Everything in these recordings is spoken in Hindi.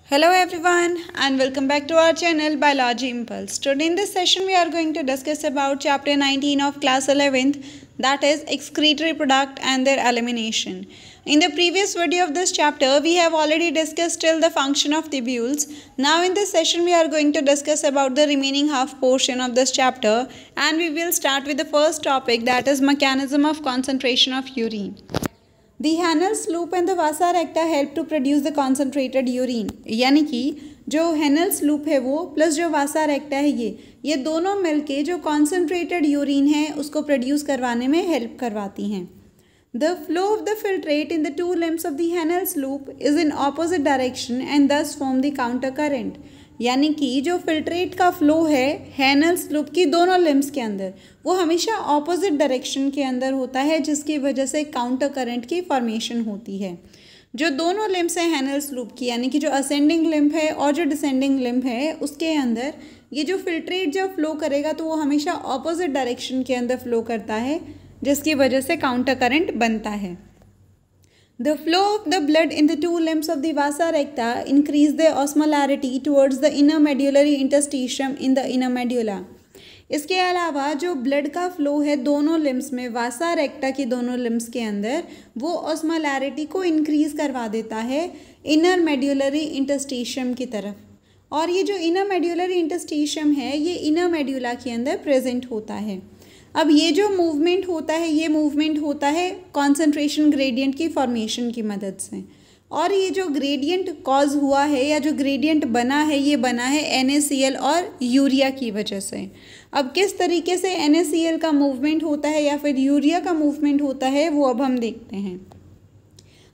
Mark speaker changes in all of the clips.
Speaker 1: Hello everyone and welcome back to our channel Biology Impulse. Today in this session we are going to discuss about chapter 19 of class 11th, that is excretory product and their elimination. In the previous video of this chapter we have already discussed till the function of tubules. Now in this session we are going to discuss about the remaining half portion of this chapter, and we will start with the first topic, that is mechanism of concentration of urine. The Henel's loop and the vasa recta help to produce the concentrated urine. यानी कि जो हेनल्स लूप है वो प्लस जो वासा रेक्टा है ये दोनों मिलके जो कॉन्सेंट्रेटेड यूरिन है उसको प्रोड्यूस करवाने में हेल्प करवाती हैं. The flow of the filtrate in the two limbs of the Henel's loop is in opposite direction and thus form the counter current. यानी कि जो फिल्ट्रेट का फ्लो है हेनल्स लूप की दोनों लिम्स के अंदर वो हमेशा ऑपोजिट डायरेक्शन के अंदर होता है, जिसकी वजह से काउंटर करंट की फॉर्मेशन होती है. जो दोनों लिम्स हैं हेनल्स लूप की, यानी कि जो असेंडिंग लिम्ब है और जो डिसेंडिंग लिम्ब है, उसके अंदर ये जो फिल्ट्रेट जब फ्लो करेगा तो वो हमेशा ऑपोजिट डायरेक्शन के अंदर फ्लो करता है, जिसकी वजह से काउंटर करंट बनता है. The flow of the blood in the two limbs of the vasa recta increase their osmolarity towards the inner medullary interstitium in the inner medulla. इसके अलावा जो ब्लड का फ्लो है दोनों लिम्स में, वासा रेक्टा की दोनों लिम्स के अंदर, वो ऑस्मोलैरिटी को इंक्रीज़ करवा देता है इनर मेड्यूलरी इंटरस्टिशियम की तरफ. और ये जो इनर मेड्यूलरी इंटरस्टिशियम है ये इनर मेड्यूला के अंदर प्रेजेंट होता है. अब ये जो मूवमेंट होता है ये मूवमेंट होता है कॉन्सेंट्रेशन ग्रेडियंट की फॉर्मेशन की मदद से. और ये जो ग्रेडियंट कॉज हुआ है या जो ग्रेडियंट बना है ये बना है NaCl और यूरिया की वजह से. अब किस तरीके से NaCl का मूवमेंट होता है या फिर यूरिया का मूवमेंट होता है वो अब हम देखते हैं.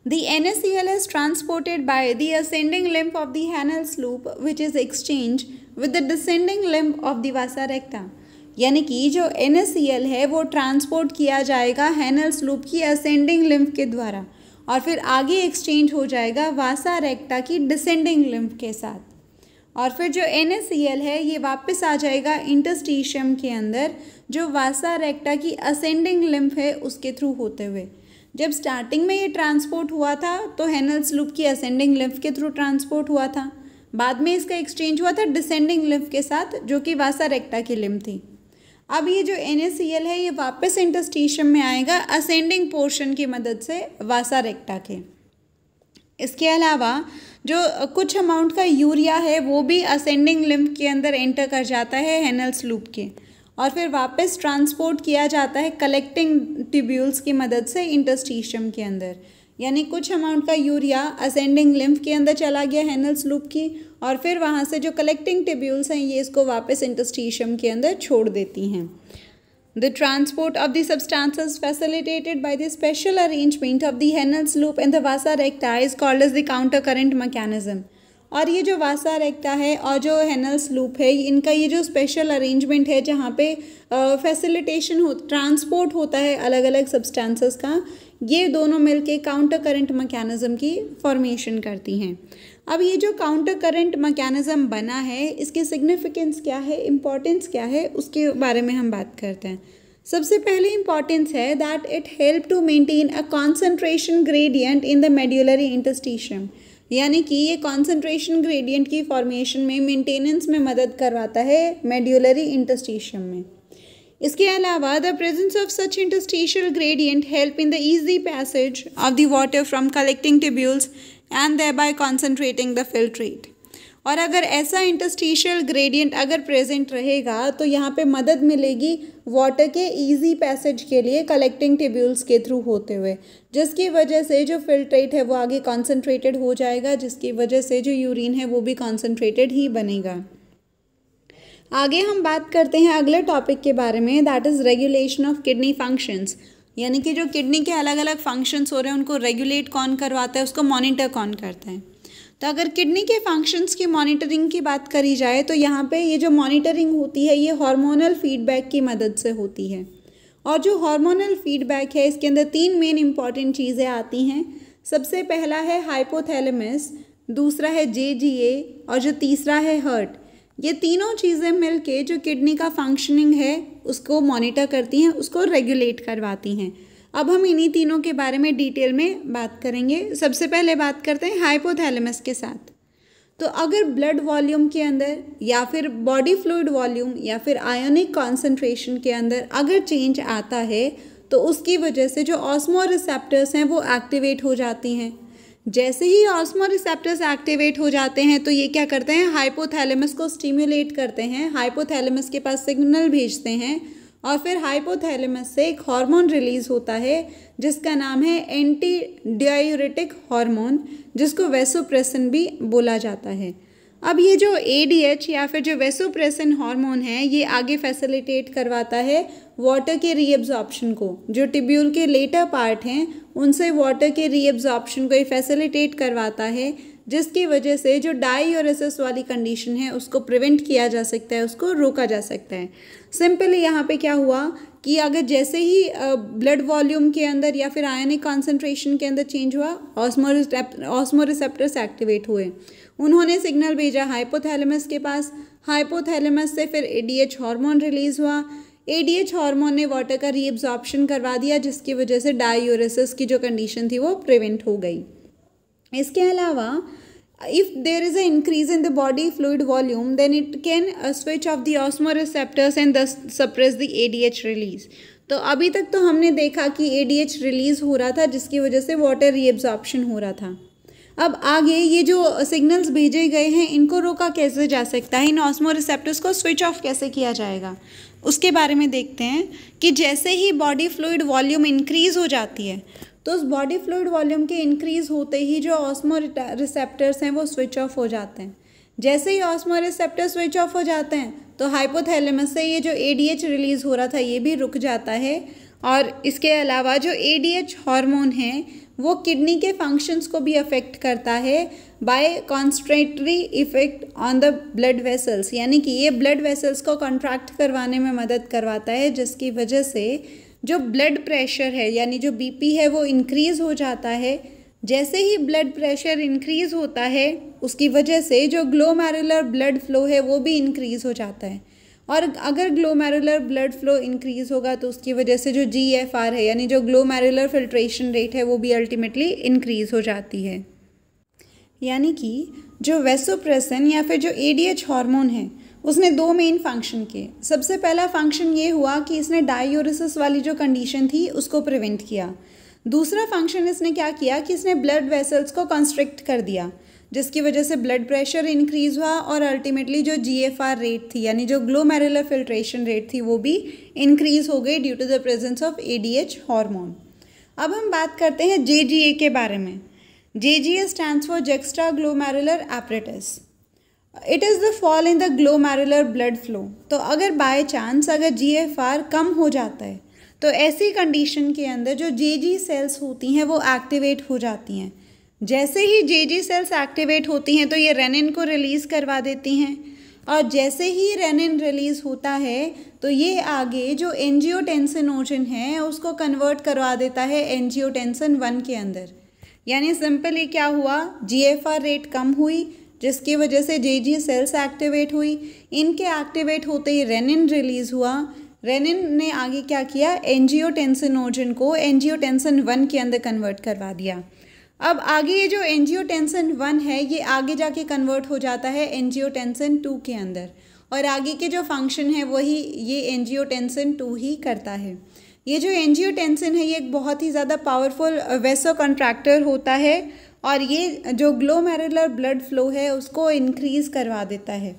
Speaker 1: The NaCl is transported by the ascending limb of the Henel's loop which is exchanged with the descending limb of the vasa recta. यानी कि जो NaCl है वो ट्रांसपोर्ट किया जाएगा हेनल्स लूप की असेंडिंग लिम्फ के द्वारा और फिर आगे एक्सचेंज हो जाएगा वासा रेक्टा की डिसेंडिंग लिम्फ के साथ. और फिर जो NaCl है ये वापस आ जाएगा इंटरस्टिशियम के अंदर जो वासा रेक्टा की असेंडिंग लिम्फ है उसके थ्रू होते हुए. जब स्टार्टिंग में ये ट्रांसपोर्ट हुआ था तो हेनल्स लूप की असेंडिंग लिम्फ के थ्रू ट्रांसपोर्ट हुआ था, बाद में इसका एक्सचेंज हुआ था डिसेंडिंग लिम्फ के साथ जो कि वासा रेक्टा की लिम्फ थी. अब ये जो NaCl है ये वापस इंटरस्टिशियम में आएगा असेंडिंग पोर्शन की मदद से वासा रेक्टा के. इसके अलावा जो कुछ अमाउंट का यूरिया है वो भी असेंडिंग लिम्फ के अंदर एंटर कर जाता है हेनल्स लूप के और फिर वापस ट्रांसपोर्ट किया जाता है कलेक्टिंग ट्यूब्यूल्स की मदद से इंटरस्टिशियम के अंदर. यानी कुछ अमाउंट का यूरिया असेंडिंग लिम्फ के अंदर चला गया हेनल्स लूप की और फिर वहाँ से जो कलेक्टिंग ट्यूब्यूल्स हैं ये इसको वापस इंटरस्टिशियम के अंदर छोड़ देती हैं. The transport of the substances facilitated by the special arrangement of the Henle's loop and the vasa recta is called as the counter current mechanism. और ये जो वासा रेक्टा है और जो हेनल्स लूप है इनका ये जो स्पेशल अरेंजमेंट है जहाँ पे फैसिलिटेशन ट्रांसपोर्ट होता है अलग अलग सब्सटेंसेस का, ये दोनों मिलके काउंटर करंट मैकेनिज्म की फॉर्मेशन करती हैं. अब ये जो काउंटर करंट मैकेनिज्म बना है इसकी सिग्निफिकेंस क्या है, इम्पॉर्टेंस क्या है, उसके बारे में हम बात करते हैं. सबसे पहले इम्पॉर्टेंस है that it help to maintain a concentration gradient in the medullary interstitium. यानी कि ये कॉन्सेंट्रेशन ग्रेडियंट की फॉर्मेशन में मेंटेनेंस में मदद करवाता है मेड्यूलरी इंटरस्टिशियम में. इसके अलावा the presence of such interstitial gradient help in the easy passage of the water from collecting tubules and thereby concentrating the filtrate. और अगर ऐसा इंटरस्टिशियल ग्रेडियंट अगर प्रेजेंट रहेगा तो यहाँ पे मदद मिलेगी वाटर के इजी पैसेज के लिए कलेक्टिंग ट्यूब्यूल्स के थ्रू होते हुए, जिसकी वजह से जो फिल्ट्रेट है वो आगे कॉन्सेंट्रेटेड हो जाएगा, जिसकी वजह से जो यूरिन है वो भी कॉन्सेंट्रेटेड ही बनेगा. आगे हम बात करते हैं अगले टॉपिक के बारे में, that is regulation of kidney functions. यानी कि जो किडनी के अलग अलग फंक्शंस हो रहे हैं उनको रेगुलेट कौन करवाता है, उसको मॉनिटर कौन करता है. तो अगर किडनी के फंक्शंस की मॉनिटरिंग की बात करी जाए तो यहाँ पे ये जो मॉनिटरिंग होती है ये हार्मोनल फीडबैक की मदद से होती है. और जो हार्मोनल फीडबैक है इसके अंदर तीन मेन इंपॉर्टेंट चीज़ें आती हैं. सबसे पहला है हाइपोथैलेमस, दूसरा है JGA और जो तीसरा है हर्ट. ये तीनों चीज़ें मिलके जो किडनी का फंक्शनिंग है उसको मॉनिटर करती हैं, उसको रेगुलेट करवाती हैं. अब हम इन्हीं तीनों के बारे में डिटेल में बात करेंगे. सबसे पहले बात करते हैं हाइपोथैलेमस के साथ. तो अगर ब्लड वॉल्यूम के अंदर या फिर बॉडी फ्लूइड वॉल्यूम या फिर आयोनिक कॉन्सेंट्रेशन के अंदर अगर चेंज आता है तो उसकी वजह से जो ऑस्मोरिसेप्टर्स हैं वो एक्टिवेट हो जाती हैं। जैसे ही ऑस्मोरिसेप्टर्स एक्टिवेट हो जाते हैं तो ये क्या करते हैं, हाइपोथैलेमस को स्टिम्युलेट करते हैं, हाइपोथैलेमस के पास सिग्नल भेजते हैं और फिर हाइपोथैलेमस से एक हार्मोन रिलीज होता है जिसका नाम है एंटी डायूरेटिक हार्मोन, जिसको वैसोप्रेसिन भी बोला जाता है। अब ये जो ADH या फिर जो वैसोप्रेसिन हार्मोन है ये आगे फैसिलिटेट करवाता है वाटर के रीअब्जॉर्प्शन को। जो टिब्यूल के लेटर पार्ट हैं उनसे वाटर के रीअब्जॉर्प्शन को ये फैसिलिटेट करवाता है, जिसकी वजह से जो डाययूरेसिस वाली कंडीशन है उसको प्रिवेंट किया जा सकता है, उसको रोका जा सकता है। सिंपली यहाँ पे क्या हुआ कि अगर जैसे ही ब्लड वॉल्यूम के अंदर या फिर आयनिक कॉन्सेंट्रेशन के अंदर चेंज हुआ, ऑस्मोरिसेप्टर्स एक्टिवेट हुए, उन्होंने सिग्नल भेजा हाइपोथैलेमस के पास, हाइपोथैलेमस से फिर ADH हार्मोन रिलीज़ हुआ, ADH हार्मोन ने वाटर का रीअब्जॉर्प्शन करवा दिया, जिसकी वजह से डाययूरेसिस की जो कंडीशन थी वो प्रिवेंट हो गई। इसके अलावा if there is an increase in the body fluid volume then it can switch off the osmoreceptors and thus suppress the ADH release। तो अभी तक तो हमने देखा कि ADH रिलीज़ हो रहा था जिसकी वजह से वाटर रीअब्जॉर्प्शन हो रहा था। अब आगे ये जो सिग्नल्स भेजे गए हैं इनको रोका कैसे जा सकता है, इन ऑस्मोरिसेप्टर्स को स्विच ऑफ कैसे किया जाएगा, उसके बारे में देखते हैं कि जैसे ही बॉडी फ्लूइड वॉल्यूम इंक्रीज़ हो जाती है तो उस बॉडी फ्लूइड वॉल्यूम के इंक्रीज़ होते ही जो ऑस्मोरिसेप्टर्स हैं वो स्विच ऑफ हो जाते हैं। जैसे ही ऑस्मोरिसेप्टर स्विच ऑफ हो जाते हैं तो हाइपोथैलेमस से ये जो ADH रिलीज़ हो रहा था ये भी रुक जाता है। और इसके अलावा जो ADH हार्मोन है वो किडनी के फंक्शंस को भी अफेक्ट करता है by constrictory effect on the blood vessels, यानी कि ये ब्लड वेसल्स को कॉन्ट्रैक्ट करवाने में मदद करवाता है, जिसकी वजह से जो ब्लड प्रेशर है यानी जो BP है वो इंक्रीज़ हो जाता है। जैसे ही ब्लड प्रेशर इंक्रीज़ होता है उसकी वजह से जो ग्लोमेरुलर ब्लड फ्लो है वो भी इंक्रीज़ हो जाता है, और अगर ग्लोमेरुलर ब्लड फ्लो इंक्रीज़ होगा तो उसकी वजह से जो GFR है यानी जो ग्लोमेरुलर फिल्ट्रेशन रेट है वो भी अल्टीमेटली इंक्रीज़ हो जाती है। यानी कि जो वैसोप्रेसिन या फिर जो ADH हार्मोन है उसने दो मेन फंक्शन किए। सबसे पहला फंक्शन ये हुआ कि इसने डाययूरेसिस वाली जो कंडीशन थी उसको प्रिवेंट किया। दूसरा फंक्शन इसने क्या किया कि इसने ब्लड वेसल्स को कंस्ट्रिक्ट कर दिया, जिसकी वजह से ब्लड प्रेशर इंक्रीज़ हुआ और अल्टीमेटली जो GFR रेट थी यानी जो ग्लोमेरुलर फिल्ट्रेशन रेट थी वो भी इंक्रीज़ हो गई due to the presence of ADH hormone. अब हम बात करते हैं JGA के बारे में। JGA stands for juxtaglomerular apparatus. It is the fall in the glomerular blood flow. तो अगर बाय चांस अगर GFR कम हो जाता है तो ऐसी कंडीशन के अंदर जो JG सेल्स होती हैं वो एक्टिवेट हो जाती हैं। जैसे ही JG सेल्स एक्टिवेट होती हैं तो ये रेनिन को रिलीज़ करवा देती हैं, और जैसे ही रेनिन रिलीज़ होता है तो ये आगे जो एंजियोटेंसिनोजन है उसको कन्वर्ट करवा देता है एंजियोटेंसिन 1 के अंदर। यानी सिंपली क्या हुआ, GFR रेट कम हुई जिसकी वजह से JG सेल्स एक्टिवेट हुई। इनके एक्टिवेट होते ही रेनिन रिलीज़ हुआ। रेनिन ने आगे क्या किया, एंजियोटेंसिनोजन को एंजियोटेंसिन 1 के अंदर कन्वर्ट करवा दिया। अब आगे ये जो एंजियोटेंसिन 1 है ये आगे जाके कन्वर्ट हो जाता है एंजियोटेंसिन 2 के अंदर, और आगे के जो फंक्शन है वही ये एंजियोटेंसिन 2 ही करता है। ये जो एंजियोटेंसिन है ये एक बहुत ही ज़्यादा पावरफुल वेसो कंट्रैक्टर होता है, और ये जो ग्लोमेरुलर ब्लड फ्लो है उसको इंक्रीज़ करवा देता है,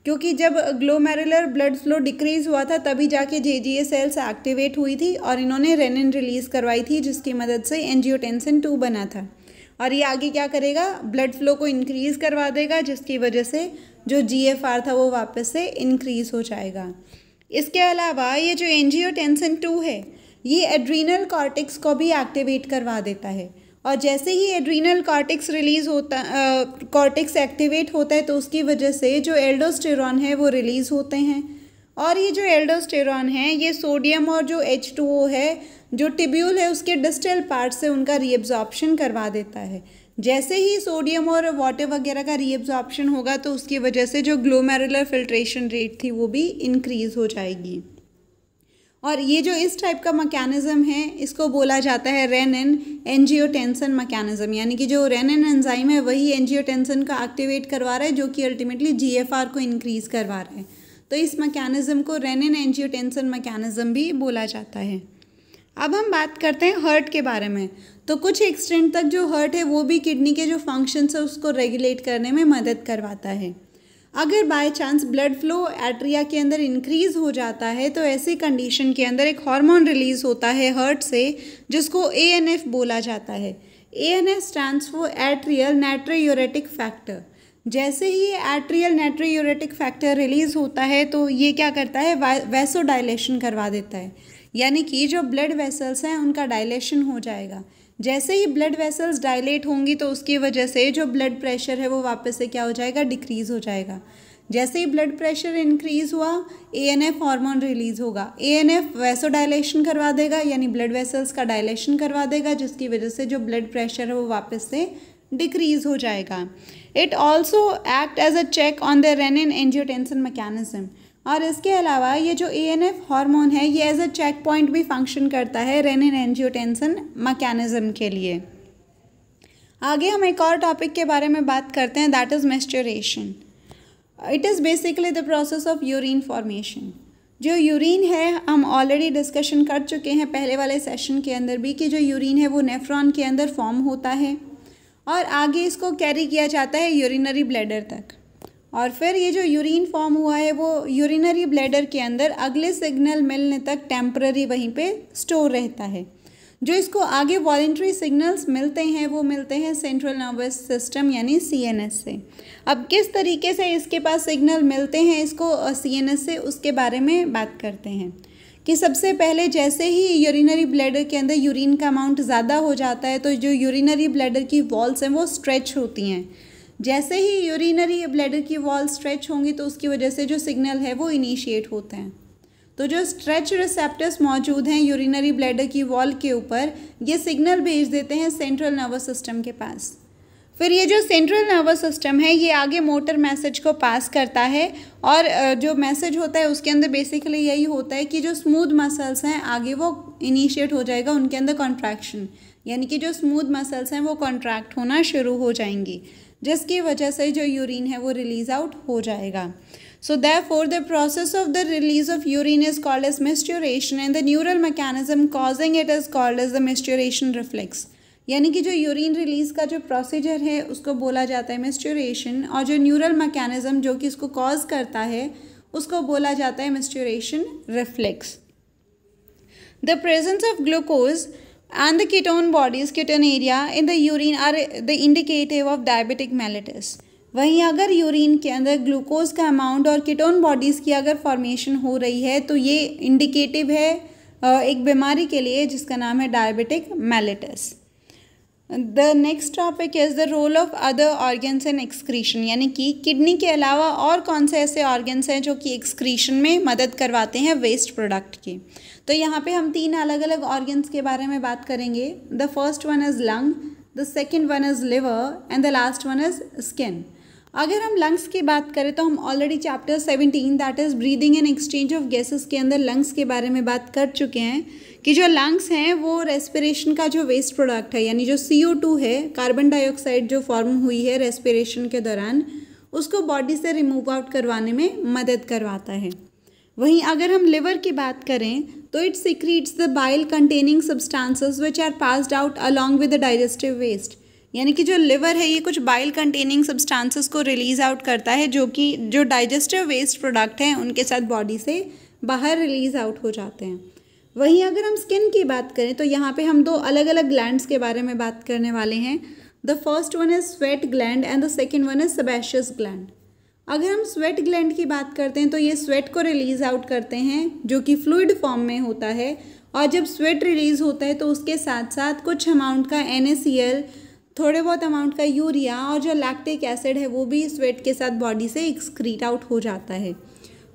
Speaker 1: क्योंकि जब ग्लोमेरुलर ब्लड फ्लो डिक्रीज़ हुआ था तभी जाके JGA सेल्स एक्टिवेट हुई थी और इन्होंने रेनिन रिलीज़ करवाई थी, जिसकी मदद से एंजियोटेंसिन 2 बना था। और ये आगे क्या करेगा, ब्लड फ्लो को इंक्रीज़ करवा देगा, जिसकी वजह से जो GFR था वो वापस से इंक्रीज़ हो जाएगा। इसके अलावा ये जो एंजियोटेंसिन 2 है ये एड्रीनल कॉर्टेक्स को भी एक्टिवेट करवा देता है, और जैसे ही एड्रीनल कॉर्टेक्स रिलीज़ होता कॉर्टेक्स एक्टिवेट होता है तो उसकी वजह से जो एल्डोस्टेरॉन है वो रिलीज़ होते हैं, और ये जो एल्डोस्टेरॉन है ये सोडियम और जो H2O है जो टिब्यूल है उसके डिस्टल पार्ट से उनका रीअब्जॉर्प्शन करवा देता है। जैसे ही सोडियम और वाटर वगैरह का रीअब्जॉर्प्शन होगा तो उसकी वजह से जो ग्लोमेरुलर फिल्ट्रेशन रेट थी वो भी इंक्रीज़ हो जाएगी। और ये जो इस टाइप का मैकेनिज्म है इसको बोला जाता है रेनिन एंजियोटेंसिन मैकेनिज्म, यानी कि जो रेनिन एंजाइम है वही एंजियोटेंसिन का एक्टिवेट करवा रहा है जो कि अल्टीमेटली जीएफआर को इंक्रीज करवा रहा है। तो इस मैकेनिज्म को रेनिन एंजियोटेंसिन मैकेनिज्म भी बोला जाता है। अब हम बात करते हैं हार्ट के बारे में। तो कुछ एक्सटेंट तक जो हार्ट है वो भी किडनी के जो फंक्शंस है उसको रेगुलेट करने में मदद करवाता है। अगर by chance blood flow atria के अंदर इंक्रीज हो जाता है तो ऐसी कंडीशन के अंदर एक हार्मोन रिलीज होता है हार्ट से जिसको ANF बोला जाता है। ANF stands for atrial नाइट्रोयूरेटिक factor. जैसे ही ये एट्रियल नाइट्रोयूरेटिक फैक्टर रिलीज होता है तो ये क्या करता है, वैसो डायलेशन करवा देता है, यानी कि जो ब्लड वेसल्स हैं उनका डायलेशन हो जाएगा। जैसे ही ब्लड वेसल्स डायलेट होंगी तो उसकी वजह से जो ब्लड प्रेशर है वो वापस से क्या हो जाएगा, डिक्रीज़ हो जाएगा। जैसे ही ब्लड प्रेशर इंक्रीज़ हुआ ANF हार्मोन रिलीज़ होगा। ANF वैसो डायलेशन करवा देगा, यानी ब्लड वेसल्स का डायलेशन करवा देगा, जिसकी वजह से जो ब्लड प्रेशर है वो वापस से डिक्रीज़ हो जाएगा। It also act as a check on the renin angiotensin mechanism. और इसके अलावा ये जो ANF हार्मोन है ये एज अ चेक पॉइंट भी फंक्शन करता है रेनिन एंजियोटेंसिन मैकेनिज्म के लिए। आगे हम एक और टॉपिक के बारे में बात करते हैं, that is micturition. It is basically the process of urine formation. जो यूरिन है हम ऑलरेडी डिस्कशन कर चुके हैं पहले वाले सेशन के अंदर भी कि जो यूरिन है वो नेफ्रॉन के अंदर फॉर्म होता है और आगे इसको कैरी किया जाता है यूरिनरी ब्लैडर तक, और फिर ये जो यूरिन फॉर्म हुआ है वो यूरिनरी ब्लैडर के अंदर अगले सिग्नल मिलने तक टेम्पररी वहीं पे स्टोर रहता है। जो इसको आगे वॉलेंट्री सिग्नल्स मिलते हैं वो मिलते हैं सेंट्रल नर्वस सिस्टम यानी CNS से। अब किस तरीके से इसके पास सिग्नल मिलते हैं इसको CNS से, उसके बारे में बात करते हैं कि सबसे पहले जैसे ही यूरिनरी ब्लैडर के अंदर यूरिन का अमाउंट ज़्यादा हो जाता है तो जो यूरिनरी ब्लैडर की वॉल्स हैं वो स्ट्रेच होती हैं। जैसे ही यूरिनरी ब्लैडर की वॉल स्ट्रेच होंगी तो उसकी वजह से जो सिग्नल है वो इनिशिएट होते हैं। तो जो स्ट्रेच रिसेप्टर्स मौजूद हैं यूरिनरी ब्लैडर की वॉल के ऊपर, ये सिग्नल भेज देते हैं सेंट्रल नर्वस सिस्टम के पास। फिर ये जो सेंट्रल नर्वस सिस्टम है ये आगे मोटर मैसेज को पास करता है और जो मैसेज होता है उसके अंदर बेसिकली यही होता है कि जो स्मूथ मसल्स हैं आगे वो इनिशिएट हो जाएगा उनके अंदर कॉन्ट्रैक्शन, यानी कि जो स्मूथ मसल्स हैं वो कॉन्ट्रैक्ट होना शुरू हो जाएंगी, जिसकी वजह से जो यूरिन है वो रिलीज आउट हो जाएगा। So therefore the process of the release of urine is called as micturition and the neural mechanism causing it is called as the micturition reflex। यानी कि जो यूरिन रिलीज का जो प्रोसीजर है उसको बोला जाता है micturition और जो न्यूरल मैकेनिज्म जो कि इसको कॉज करता है उसको बोला जाता है micturition reflex। The presence of glucose and the ketone bodies ketonuria in the urine are the indicative of diabetic mellitus। वहीं अगर यूरिन के अंदर ग्लूकोज का अमाउंट और कीटोन बॉडीज़ की अगर फॉर्मेशन हो रही है तो ये इंडिकेटिव है एक बीमारी के लिए जिसका नाम है diabetic mellitus. The next topic is the role of other organs in excretion, यानी कि किडनी के अलावा और कौन से ऐसे ऑर्गन्स हैं जो कि एक्सक्रीशन में मदद करवाते हैं वेस्ट प्रोडक्ट की। तो यहाँ पे हम 3 अलग अलग ऑर्गन्स के बारे में बात करेंगे। The first one is lung, the second one is liver and the last one is skin. अगर हम लंग्स की बात करें तो हम already chapter 17 that is breathing and exchange of gases के अंदर लंग्स के बारे में बात कर चुके हैं कि जो लंग्स हैं वो रेस्पिरेशन का जो वेस्ट प्रोडक्ट है यानी जो CO2 है, कार्बन डाइऑक्साइड जो फॉर्म हुई है रेस्पिरेशन के दौरान, उसको बॉडी से रिमूव आउट करवाने में मदद करवाता है। वहीं अगर हम लिवर की बात करें तो it secretes the bile containing substances which are passed out along with the digestive waste, यानी कि जो लिवर है ये कुछ बाइल कंटेनिंग सब्सटेंसेस को रिलीज़ आउट करता है जो कि जो डाइजेस्टिव वेस्ट प्रोडक्ट हैं उनके साथ बॉडी से बाहर रिलीज़ आउट हो जाते हैं। वहीं अगर हम स्किन की बात करें तो यहाँ पे हम 2 अलग अलग ग्लैंड्स के बारे में बात करने वाले हैं। The first one is sweat gland and the second one is sebaceous gland. अगर हम स्वेट ग्लैंड की बात करते हैं तो ये स्वेट को रिलीज़ आउट करते हैं जो कि फ्लूइड फॉर्म में होता है, और जब स्वेट रिलीज़ होता है तो उसके साथ साथ कुछ अमाउंट का NaCl, थोड़े बहुत अमाउंट का यूरिया और जो लैक्टिक एसिड है वो भी स्वेट के साथ बॉडी से एक्सक्रीट आउट हो जाता है।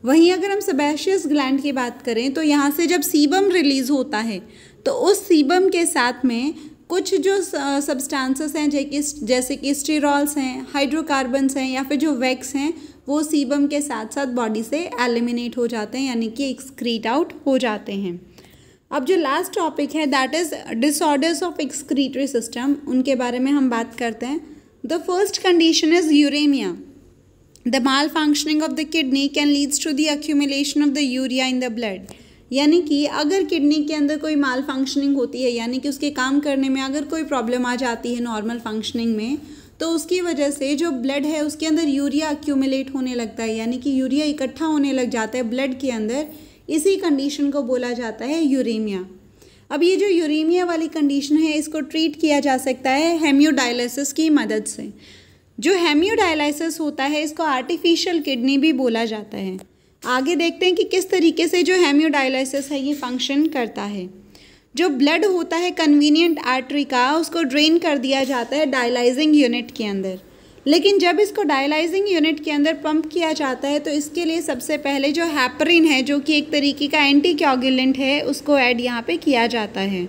Speaker 1: वहीं अगर हम सेबेशियस ग्लैंड की बात करें तो यहाँ से जब सीबम रिलीज़ होता है तो उस सीबम के साथ में कुछ जो सब्सटेंसेस हैं जैसे कि स्टीरॉल्स हैं, हाइड्रोकार्बन्स हैं या फिर जो वैक्स हैं वो सीबम के साथ साथ बॉडी से एलिमिनेट हो जाते हैं, यानी कि एक्सक्रीट आउट हो जाते हैं। अब जो लास्ट टॉपिक है that is disorders of excretory system, उनके बारे में हम बात करते हैं। The first condition is uraemia. The malfunctioning of the kidney can leads to the accumulation of the urea in the blood. यानी कि अगर किडनी के अंदर कोई माल फंक्शनिंग होती है, यानी कि उसके काम करने में अगर कोई प्रॉब्लम आ जाती है नॉर्मल फंक्शनिंग में, तो उसकी वजह से जो ब्लड है उसके अंदर यूरिया अक्यूमुलेट होने लगता है, यानी कि यूरिया इकट्ठा होने लग जाता है ब्लड के अंदर। इसी कंडीशन को बोला जाता है यूरेमिया। अब ये जो यूरेमिया वाली कंडीशन है इसको ट्रीट किया जा सकता है हेमियोडायलिसिस की मदद से। जो हेमियोडायलिसिस होता है इसको आर्टिफिशियल किडनी भी बोला जाता है। आगे देखते हैं कि किस तरीके से जो हेमियोडायलिसिस है ये फंक्शन करता है। जो ब्लड होता है कन्वीनियंट आर्टरी का, उसको ड्रेन कर दिया जाता है डायलाइजिंग यूनिट के अंदर। लेकिन जब इसको डायलाइजिंग यूनिट के अंदर पंप किया जाता है तो इसके लिए सबसे पहले जो हेपरिन है, जो कि एक तरीके का एंटीकोगुलेंट है, उसको ऐड यहाँ पे किया जाता है।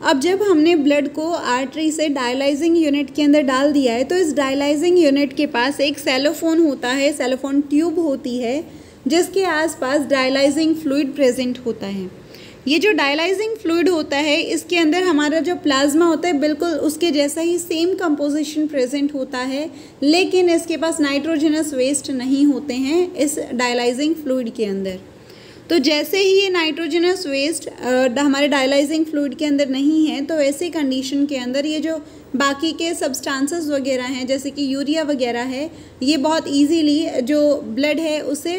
Speaker 1: अब जब हमने ब्लड को आर्टरी से डायलाइजिंग यूनिट के अंदर डाल दिया है तो इस डायलाइजिंग यूनिट के पास एक सेलोफोन होता है, सेलोफोन ट्यूब होती है, जिसके आसपास डायलाइजिंग फ्लूइड प्रेजेंट होता है। ये जो डायलाइजिंग फ्लूइड होता है इसके अंदर हमारा जो प्लाज्मा होता है बिल्कुल उसके जैसा ही सेम कंपोजिशन प्रेजेंट होता है, लेकिन इसके पास नाइट्रोजनस वेस्ट नहीं होते हैं इस डायलाइजिंग फ्लूइड के अंदर। तो जैसे ही ये नाइट्रोजनस वेस्ट हमारे डायलाइजिंग फ्लूइड के अंदर नहीं है, तो ऐसे कंडीशन के अंदर ये जो बाकी के सब्सटेंसेस वगैरह हैं जैसे कि यूरिया वगैरह है, ये बहुत इजीली जो ब्लड है उसे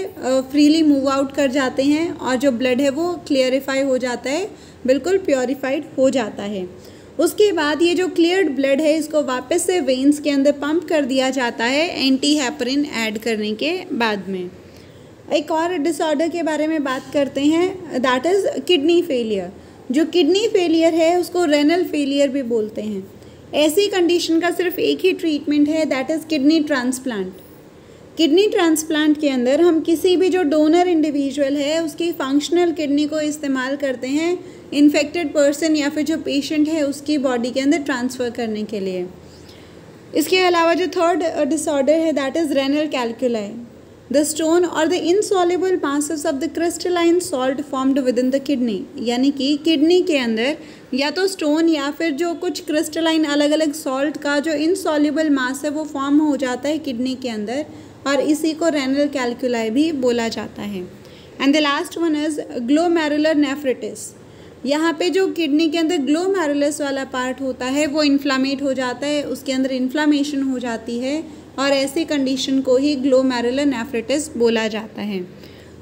Speaker 1: फ्रीली मूव आउट कर जाते हैं और जो ब्लड है वो क्लियरिफाई हो जाता है, बिल्कुल प्योरीफाइड हो जाता है। उसके बाद ये जो क्लियर्ड ब्लड है इसको वापस से वेन्स के अंदर पंप कर दिया जाता है एंटी हेपरिन ऐड करने के बाद में। एक और डिसऑर्डर के बारे में बात करते हैं, दैट इज़ किडनी फेलियर। जो किडनी फेलियर है उसको रेनल फेलियर भी बोलते हैं। ऐसी कंडीशन का सिर्फ एक ही ट्रीटमेंट है, that is kidney transplant. Kidney transplant के अंदर हम किसी भी जो डोनर इंडिविजुअल है उसकी फंक्शनल किडनी को इस्तेमाल करते हैं इन्फेक्टेड पर्सन या फिर जो पेशेंट है उसकी बॉडी के अंदर ट्रांसफ़र करने के लिए। इसके अलावा जो थर्ड डिसऑर्डर है that is renal calculi. The stone और the insoluble masses of the crystalline salt formed within the kidney. यानी कि किडनी के अंदर या तो स्टोन या फिर जो कुछ क्रिस्टलाइन अलग अलग सॉल्ट का जो इनसॉल्युबल मास है वो फॉर्म हो जाता है किडनी के अंदर, और इसी को रेनल कैल्कुलाई भी बोला जाता है। And the last one is glomerular nephritis. यहाँ पे जो किडनी के अंदर ग्लोमेरुलस वाला पार्ट होता है वो इन्फ्लामेट हो जाता है, उसके अंदर इन्फ्लामेशन हो जाती है, और ऐसी कंडीशन को ही ग्लोमेरुलर नेफ्रिटिस बोला जाता है।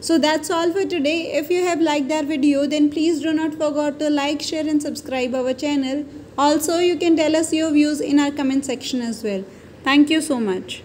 Speaker 1: So that's all for today. If you have liked our video, then please do not forget to like, share and subscribe our channel. Also, you can tell us your views in our comment section as well. Thank you so much.